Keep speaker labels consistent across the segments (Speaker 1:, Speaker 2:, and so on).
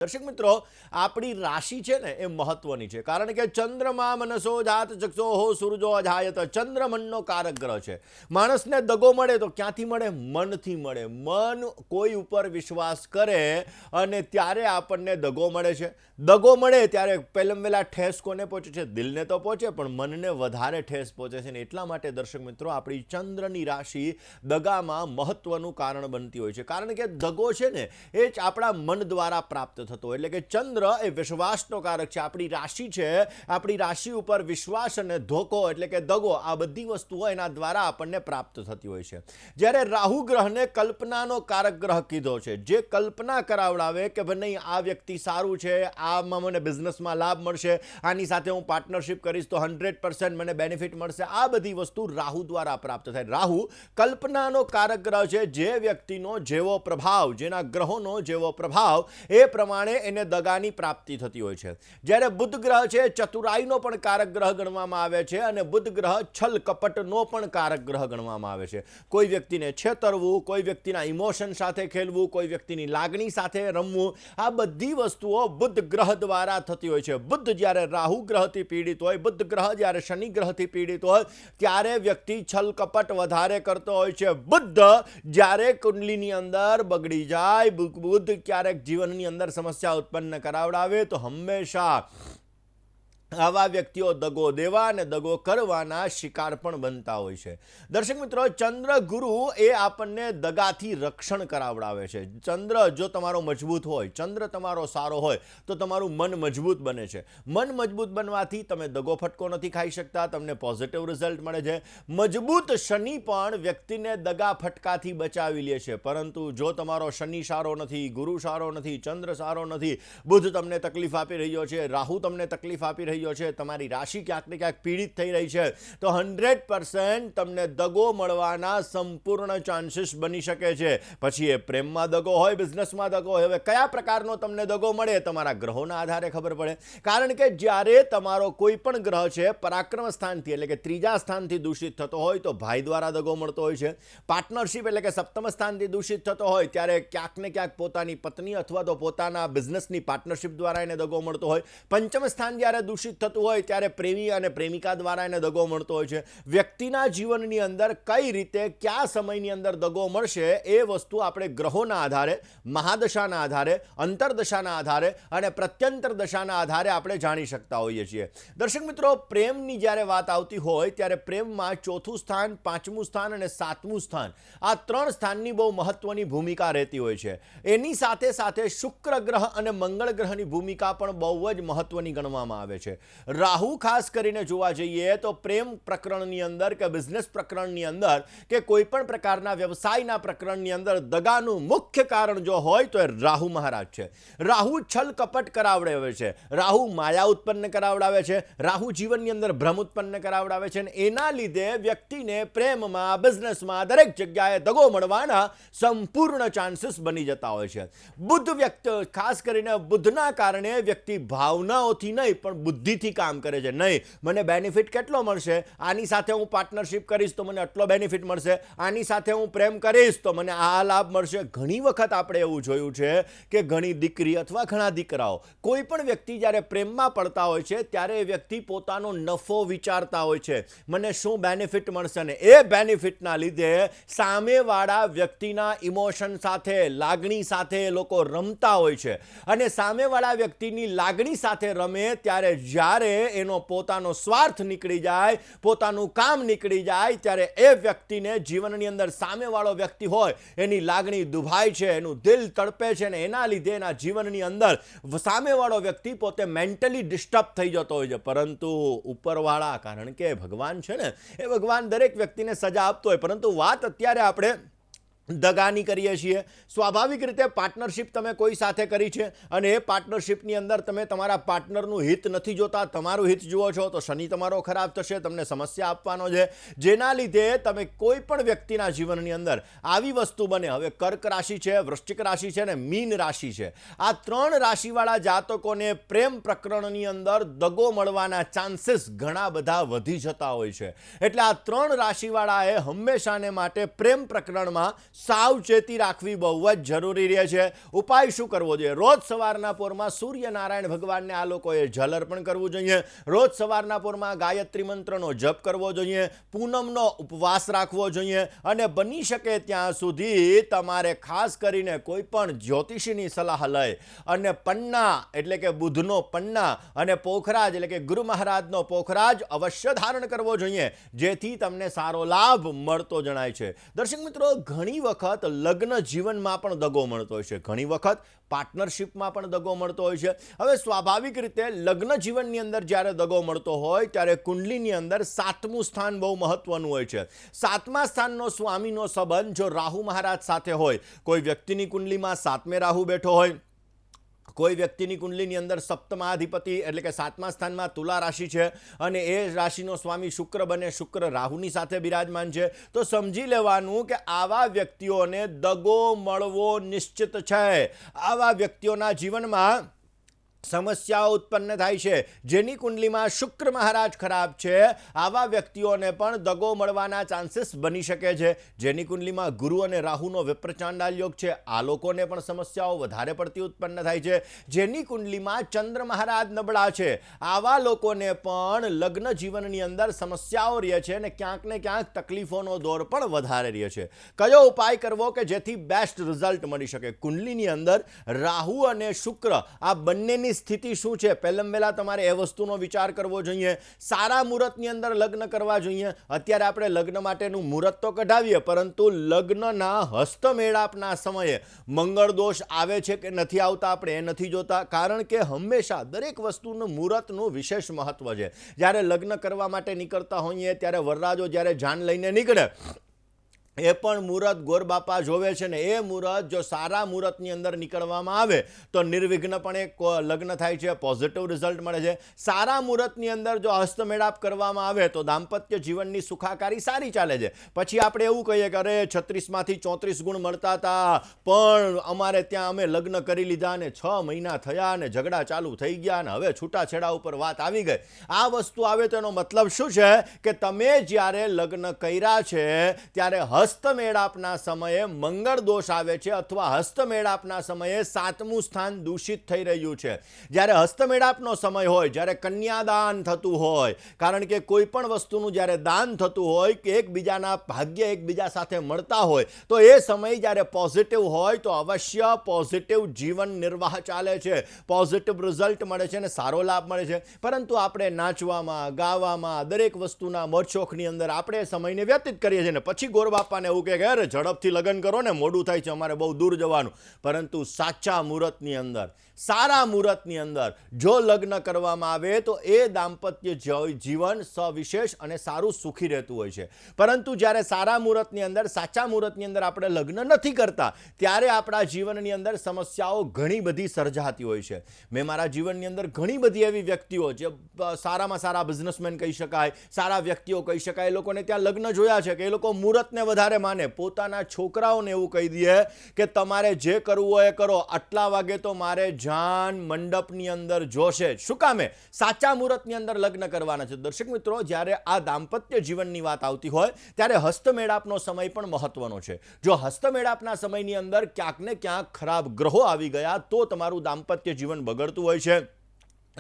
Speaker 1: દર્શક મિત્રો, આપણી રાશિ છે ને એ મહત્વની છે, કારણ કે ચંદ્રમા મનસો જાત ચક્ષો હો સૂરજો અજાયત. ચંદ્ર મનનો કારક ગ્રહ છે. માણસને દગો મળે તો ક્યાંથી મળે? મનથી મળે. મન કોઈ ઉપર વિશ્વાસ કરે અને ત્યારે આપણને દગો મળે છે. દગો મળે ત્યારે પહેલા ઠેસ કોને પહોંચે છે? દિલને તો પહોંચે, પણ મનને વધારે ઠેસ પહોંચે છે. ને એટલા માટે દર્શક મિત્રો, આપણી ચંદ્રની રાશિ દગામાં મહત્વનું કારણ બનતી હોય છે, કારણ કે દગો છે ને એ જ આપણા મન દ્વારા પ્રાપ્ત થતો. એટલે કે ચંદ્ર એ વિશ્વાસનો કારક છે. આપણી રાશિ છે, આપણી રાશિ ઉપર વિશ્વાસ અને ધોકો એટલે કે દગો, આ બધી વસ્તુઓ એના દ્વારા આપણને પ્રાપ્ત થતી હોય છે. જ્યારે રાહુ ગ્રહને કલ્પનાનો કારક ગ્રહ કીધો છે, જે કલ્પના કરાવડાવે કે ભાઈ નહીં, આ વ્યક્તિ સારું છે, આમાં મને બિઝનેસમાં લાભ મળશે, આની સાથે હું પાર્ટનરશિપ કરીશ તો 100% મને બેનિફિટ મળશે. આ બધી વસ્તુ રાહુ દ્વારા પ્રાપ્ત થાય. રાહુ કલ્પનાનો કારક ગ્રહ છે. જે વ્યક્તિનો જેવો પ્રભાવ, જેના ગ્રહોનો જેવો પ્રભાવ, એ પ્રમાણે એને દગાની પ્રાપ્તિ થતી હોય છે. જ્યારે બુધ ગ્રહ છે, ચતુરાઈનો પણ કારક ગ્રહ ગણવામાં આવે છે, અને બુધ ગ્રહ છલ કપટનો પણ કારક ગ્રહ ગણવામાં આવે છે. કોઈ વ્યક્તિને છેતરવું, કોઈ વ્યક્તિના ઇમોશન સાથે ખેલવું, કોઈ વ્યક્તિની લાગણી સાથે રમવું, આ બધી વસ્તુઓ બુધ ગ્રહ દ્વારા થતી હોય છે. બુધ જ્યારે રાહુ ગ્રહથી પીડિત હોય, બુધ ગ્રહ જ્યારે શનિ ગ્રહથી પીડિત હોય, ત્યારે વ્યક્તિ છલ કપટ વધારે કરતો હોય છે. બુધ જ્યારે કુંડલીની અંદર બગડી જાય, બુધ ક્યારેક જીવનની અંદર સમસ્યા ઉત્પન્ન કરાવડાવે તો હંમેશા આવા વ્યક્તિઓ દગો દેવા અને દગો કરવાના શિકાર પણ બનતા હોય છે. દર્શક મિત્રો, ચંદ્ર ગુરુ એ આપણને દગાથી રક્ષણ કરાવડાવે છે. ચંદ્ર જો તમારો મજબૂત હોય, ચંદ્ર તમારો સારો હોય, તો તમારું મન મજબૂત બને છે. મન મજબૂત બનવાથી તમે દગો ફટકો નથી ખાઈ શકતા, તમને પોઝિટિવ રિઝલ્ટ મળે છે. મજબૂત શનિ પણ વ્યક્તિને દગા ફટકાથી બચાવી લે છે. પરંતુ જો તમારો શનિ સારો નથી, ગુરુ સારો નથી, ચંદ્ર સારો નથી, બુધ તમને તકલીફ આપી રહ્યો છે, રાહુ તમને તકલીફ આપી રહ્યો છે, તમારી રાશિ ક્યાંક ને ક્યાંક પીડિત થઈ રહી છે, તો 100% તમને દગો મળવાના સંપૂર્ણ ચાન્સીસ બની શકે છે. પછી એ પ્રેમમાં દગો હોય, બિઝનેસમાં દગો હોય, હવે કયા પ્રકારનો તમને દગો મળે તમારા ગ્રહોના આધારે ખબર પડે. કારણ કે જ્યારે તમારો કોઈ પણ ગ્રહ છે પરાક્રમ સ્થાનથી એટલે કે ત્રીજા સ્થાનથી દૂષિત થતો હોય તો ભાઈ દ્વારા દગો મળતો હોય છે. પાર્ટનરશિપ એટલે કે સપ્તમ સ્થાનથી દૂષિત થતો હોય ત્યારે ક્યાંક ને ક્યાંક પોતાની પત્ની અથવા તો પોતાના બિઝનેસની પાર્ટનરશિપ દ્વારા એને દગો મળતો હોય. પંચમ સ્થાન જ્યારે દૂષિત થતું હોય ત્યારે પ્રેમી અને પ્રેમિકા દ્વારા એને દગો મળતો હોય છે. વ્યક્તિના જીવનની અંદર કઈ રીતે, કયા સમયની અંદર દગો મળશે, એ વસ્તુ આપણે ગ્રહોના આધારે, મહાદશાના આધારે, અંતરદશાના આધારે અને પ્રત્યંતર દશાના આધારે આપણે જાણી શકતા હોઈએ છીએ. દર્શક મિત્રો, પ્રેમની જ્યારે વાત આવતી હોય ત્યારે પ્રેમમાં ચોથું સ્થાન, પાંચમું સ્થાન અને સાતમું સ્થાન, આ ત્રણ સ્થાનની બહુ મહત્વની ભૂમિકા રહેતી હોય છે. એની સાથે સાથે શુક્ર ગ્રહ અને મંગળ ગ્રહની ભૂમિકા પણ બહુ જ મહત્વની ગણવામાં આવે છે. રાહુ ખાસ કરીને જોવા જઈએ તો પ્રેમ પ્રકરણની અંદર કે બિઝનેસ પ્રકરણની અંદર કે કોઈ પણ પ્રકારના વ્યવસાયના પ્રકરણની અંદર દગાનું મુખ્ય કારણ જો હોય તો એ રાહુ મહારાજ છે. રાહુ છલ કપટ કરાવડાવે છે, રાહુ માયા ઉત્પન્ન કરાવડાવે છે, રાહુ જીવનની અંદર ભ્રમ ઉત્પન્ન કરાવડાવે છે, અને એના લીધે વ્યક્તિને પ્રેમમાં, બિઝનેસમાં દરેક જગ્યાએ દગો મળવાના સંપૂર્ણ ચાન્સીસ બની જતા હોય છે. બુદ્ધ વ્યક્તિ, ખાસ કરીને બુદ્ધના કારણે વ્યક્તિ ભાવનાઓથી નહીં પણ બુદ્ધિથી કામ કરે છે. નહીં, મને બેનિફિટ કેટલો મળશે, આની સાથે હું પાર્ટનરશિપ કરીશ તો મને આટલો બેનિફિટ મળશે, આની સાથે હું પ્રેમ કરીશ તો મને આ લાભ મળશે. ઘણી વખત આપણે એવું જોયું છે કે ઘણી દીકરી અથવા ઘણા દીકરાઓ, કોઈ પણ વ્યક્તિ જ્યારે પ્રેમમાં પડતા હોય છે ત્યારે એ વ્યક્તિ પોતાનો નફો વિચારતા હોય છે, મને શું બેનિફિટ મળશે, ને એ બેનિફિટના લીધે સામેવાળા વ્યક્તિના ઇમોશન સાથે, લાગણી સાથે લોકો રમતા હોય છે. અને સામેવાળા વ્યક્તિની લાગણી સાથે રમે ત્યારે જ્યારે એનો પોતાનો સ્વાર્થ નીકળી જાય, પોતાનું કામ નીકળી જાય, ત્યારે એ વ્યક્તિને જીવનની અંદર સામેવાળો વ્યક્તિ હોય એની લાગણી દુભાય છે, એનું દિલ તડપે છે, અને એના લીધે એના જીવનની અંદર સામેવાળો વ્યક્તિ પોતે મેન્ટલી ડિસ્ટર્બ થઈ જતો હોય છે. પરંતુ ઉપરવાળા, કારણ કે ભગવાન છે ને, એ ભગવાન દરેક વ્યક્તિને સજા આપતો હોય, પરંતુ વાત અત્યારે આપણે દગાની કરીએ છીએ. સ્વાભાવિક રીતે પાર્ટનરશિપ તમે કોઈ સાથે કરી છે અને એ પાર્ટનરશિપની અંદર તમે તમારા પાર્ટનરનું હિત નથી જોતા, તમારું હિત જુઓ છો, તો શનિ તમારો ખરાબ થશે, તમને સમસ્યા આપવાનો છે, જેના લીધે તમે કોઈ પણ વ્યક્તિના જીવનની અંદર આવી વસ્તુ બને. હવે કર્ક રાશિ છે, વૃશ્ચિક રાશિ છે અને મીન રાશિ છે, આ ત્રણ રાશિવાળા જાતકોને પ્રેમ પ્રકરણની અંદર દગો મળવાના ચાન્સીસ ઘણા બધા વધી જતા હોય છે. એટલે આ ત્રણ રાશિવાળાએ હંમેશાને માટે પ્રેમ પ્રકરણમાં સાવચેતી રાખવી બહુ જ જરૂરી રહે છે. ઉપાય શું કરવો જોઈએ? રોજ સવારના પોરમાં સૂર્યનારાયણ ભગવાનને આ લોકોએ જલ અર્પણ કરવું જોઈએ. રોજ સવારના પોરમાં ગાયત્રી મંત્રનો જપ કરવો જોઈએ. પૂનમનો ઉપવાસ રાખવો જોઈએ. અને બની શકે ત્યાં સુધી તમારે ખાસ કરીને કોઈ પણ જ્યોતિષીની સલાહ લઈ અને પન્ના એટલે કે બુધનો પન્ના અને પોખરાજ એટલે કે ગુરુ મહારાજનો પોખરાજ અવશ્ય ધારણ કરવો જોઈએ, જેથી તમને સારો લાભ મળતો જણાય છે. દર્શક મિત્રો, ઘણી વખત લગ્ન જીવનમાં પણ દગો મળતો હોય છે, ઘણી વખત પાર્ટનરશિપમાં પણ દગો મળતો હોય છે. હવે સ્વાભાવિક રીતે લગ્ન જીવનની અંદર જ્યારે દગો મળતો હોય ત્યારે કુંડલીની અંદર 7મું સ્થાન બહુ મહત્વનું હોય છે. 7મા સ્થાનનો સ્વામીનો સંબંધ જો રાહુ મહારાજ સાથે હોય, કોઈ વ્યક્તિની કુંડલીમાં 7મે રાહુ બેઠો હોય, કોઈ વ્યક્તિની કુંડલીની અંદર સપ્તમાધિપતિ એટલે કે 7મા સ્થાનમાં તુલા રાશિ છે અને એ રાશિનો સ્વામી શુક્ર બને, શુક્ર રાહુની સાથે બિરાજમાન છે, તો સમજી લેવાનું કે આવા વ્યક્તિઓને દગો મળવો નિશ્ચિત છે. આવા વ્યક્તિઓના જીવનમાં સમસ્યાઓ ઉત્પન્ન થાય છે. જેની કુંડલીમાં શુક્ર મહારાજ ખરાબ છે, આવા વ્યક્તિઓને પણ દગો મળવાના ચાન્સીસ બની શકે છે. જેની કુંડલીમાં ગુરુ અને રાહુનો વિપ્રચાંડાલ યોગ છે, આ લોકોને પણ સમસ્યાઓ વધારે પડતી ઉત્પન્ન થાય છે. જેની કુંડલીમાં ચંદ્ર મહારાજ નબળા છે, આવા લોકોને પણ લગ્ન જીવનની અંદર સમસ્યાઓ રહે છે અને ક્યાંક ને ક્યાંક તકલીફોનો દોર પણ વધારે રહે છે. કયો ઉપાય કરવો કે જેથી બેસ્ટ રિઝલ્ટ મળી શકે? કુંડલીની અંદર રાહુ અને શુક્ર આ બંનેની સ્થિતિ શું છે? પહેલા તમારે એ વસ્તુનો વિચાર કરવો જોઈએ. સારા મુહૂર્તની અંદર લગ્ન કરવા જોઈએ. અત્યારે આપણે લગ્ન માટેનું મુહૂર્ત તો કઢાવીએ, પરંતુ લગ્નના હસ્તમેળાપના સમયે મંગળ દોષ આવે છે કે નથી આવતા આપણે એ નથી જોતા, કારણ કે હંમેશા દરેક વસ્તુનું મુહૂર્તનું વિશેષ મહત્વ છે. જ્યારે લગ્ન કરવા માટે નીકળતા હોઈએ ત્યારે વરરાજો જ્યારે જાન લઈને નીકળે એ પણ મુહૂર્ત ગોરબાપા જોવે છે ને એ મુહૂર્ત જો સારા મુહૂર્તની અંદર નીકળવામાં આવે તો નિર્વિઘ્નપણે લગ્ન થાય છે, પોઝિટિવ રિઝલ્ટ મળે છે. સારા મુહૂર્તની અંદર જો હસ્તમેળાપ કરવામાં આવે તો દાંપત્ય જીવનની સુખાકારી સારી ચાલે છે. પછી આપણે એવું કહીએ કે અરે 36માંથી 34 ગુણ મળતા હતા, પણ અમારે ત્યાં અમે લગ્ન કરી લીધા અને 6 મહિના થયા અને ઝઘડા ચાલુ થઈ ગયા અને હવે છૂટાછેડા ઉપર વાત આવી ગઈ. આ વસ્તુ આવે તો એનો મતલબ શું છે કે તમે જ્યારે લગ્ન કર્યા છે ત્યારે હસ્તમેળાપના સમયે મંગળ દોષ આવે છે અથવા હસ્તમેળાપના સમયે 7મું સ્થાન દૂષિત થઈ રહ્યું છે. જ્યારે હસ્તમેળાપનો સમય હોય, જ્યારે કન્યાદાન થતું હોય, કારણ કે કોઈ પણ વસ્તુનું જ્યારે દાન થતું હોય કે એકબીજાના ભાગ્ય એકબીજા સાથે મળતા હોય, તો એ સમય જ્યારે પોઝિટિવ હોય તો અવશ્ય પોઝિટિવ જીવન નિર્વાહ ચાલે છે, પોઝિટિવ રિઝલ્ટ મળે છે અને સારો લાભ મળે છે. પરંતુ આપણે નાચવામાં, ગાવામાં, દરેક વસ્તુના મોજશોખની અંદર આપણે સમયને વ્યતીત કરીએ છીએ ને પછી ગોરબાપાને એવું કહે કે અરે ઝડપથી લગ્ન કરો ને, મોડું થાય છે, અમારે બહુ દૂર જવાનું. પરંતુ સાચા મુહૂર્તની અંદર, સારા મુહૂર્તની અંદર જો લગ્ન કરવામાં આવે તો એ દાંપત્ય જીવન સવિશેષ અને સારું સુખી રહેતું હોય છે. પરંતુ જ્યારે સારા મુહૂર્તની અંદર, સાચા મુહૂર્તની અંદર આપણે લગ્ન નથી કરતા ત્યારે આપણા જીવનની અંદર સમસ્યાઓ ઘણી બધી સર્જાતી હોય છે. મેં મારા જીવનની અંદર ઘણી બધી એવી વ્યક્તિઓ જે સારામાં સારા બિઝનેસમેન કહી શકાય, સારા વ્યક્તિઓ કહી શકાય, એ લોકોને ત્યાં લગ્ન જોયા છે કે એ લોકો મુહૂર્તને વધારે માને, પોતાના છોકરાઓને એવું કહી દે કે તમારે જે કરવું હોય એ કરો, આટલા વાગે તો મારે જાન મંડપની અંદર જોશે. શું કામે? સાચા મુહૂર્તની અંદર લગ્ન કરવાના છે. દર્શક મિત્રો, જ્યારે આ દાંપત્ય જીવનની વાત આવતી હોય ત્યારે હસ્તમેળાપનો સમય પણ મહત્વનો છે. જો હસ્તમેળાપના સમયની અંદર ક્યાંક ને ક્યાંક ખરાબ ગ્રહો આવી ગયા તો તમારું દાંપત્ય જીવન બગડતું હોય છે.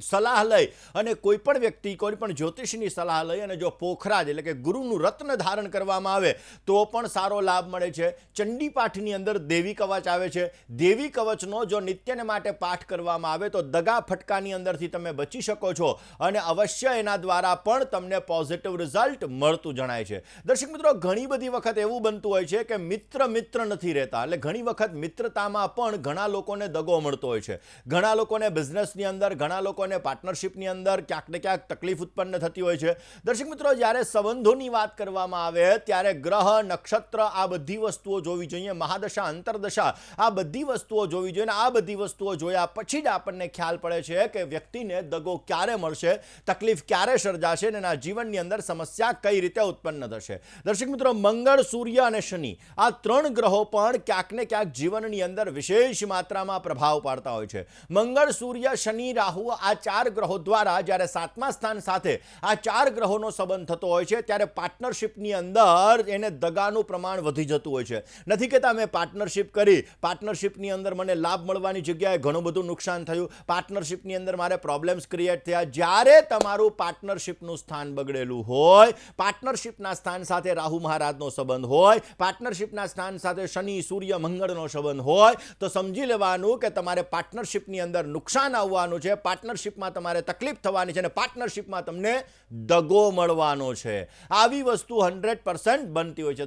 Speaker 1: સલાહ લઈ અને કોઈ પણ વ્યક્તિ, કોઈ પણ જ્યોતિષની સલાહ લઈ અને જો પોખરાજ એટલે કે ગુરુનું રત્ન ધારણ કરવામાં આવે તો પણ સારો લાભ મળે છે. ચંડી પાઠની અંદર દેવી કવચ આવે છે. દેવી કવચનો જો નિત્યને માટે પાઠ કરવામાં આવે તો દગા ફટકાની અંદરથી તમે બચી શકો છો અને અવશ્ય એના દ્વારા પણ તમને પોઝિટિવ રિઝલ્ટ મળતું જણાય છે. દર્શક મિત્રો, ઘણી બધી વખત એવું બનતું હોય છે કે મિત્ર નથી રહેતા, એટલે ઘણી વખત મિત્રતામાં પણ ઘણા લોકોને દગો મળતો હોય છે. ઘણા લોકોને બિઝનેસની અંદર, ઘણા લોકોને પાર્ટનરશિપની અંદર ક્યાંક ને ક્યાંક તકલીફ ઉત્પન્ન થતી હોય છે. દર્શક મિત્રો, જ્યારે સંબંધોની વાત કરવામાં આવે ત્યારે ગ્રહ, નક્ષત્ર આ બધી વસ્તુઓ જોવી જોઈએ, મહાદશા, અંતરદશા આ બધી વસ્તુઓ જોવી જોઈએ. આ બધી વસ્તુઓ જોયા પછી જ આપણને ખ્યાલ પડે છે કે વ્યક્તિને દગો ક્યારે મળશે, તકલીફ ક્યારે સર્જાશે અને એના જીવનની અંદર સમસ્યા કઈ રીતે ઉત્પન્ન થશે. દર્શક મિત્રો, મંગળ, સૂર્ય અને શનિ આ 3 ગ્રહો પણ ક્યાંક ને ક્યાંક જીવનની અંદર વિશેષ માત્રામાં પ્રભાવ પાડતા હોય છે. મંગળ, સૂર્ય, શનિ, રાહુ આ 4 ગ્રહો દ્વારા જ્યારે 7મા સ્થાન સાથે આ 4 ગ્રહોનો સંબંધ થતો હોય છે ત્યારે પાર્ટનરશિપની અંદર એને દગાનું પ્રમાણ વધી જતું હોય છે. નથી કહેતા મેં પાર્ટનરશિપ કરી, પાર્ટનરશિપની અંદર મને લાભ મળવાની જગ્યાએ ઘણું બધું નુકસાન થયું, પાર્ટનરશિપની અંદર મારે પ્રોબ્લેમ્સ ક્રિએટ થયા. જ્યારે તમારું પાર્ટનરશિપનું સ્થાન બગડેલું હોય, પાર્ટનરશિપના સ્થાન સાથે રાહુ મહારાજનો સંબંધ હોય, પાર્ટનરશિપના સ્થાન સાથે શનિ સૂર્ય મંગળનો સંબંધ હોય, તો સમજી લેવાનું કે તમારે પાર્ટનરશિપની અંદર નુકસાન આવવાનું છે, પાર્ટનરશિપમાં તમારે તકલીફ થવાની છે અને પાર્ટનરશિપમાં તમને દગો મળવાનો છે. આવી વસ્તુ 100% બનતી હોય છે.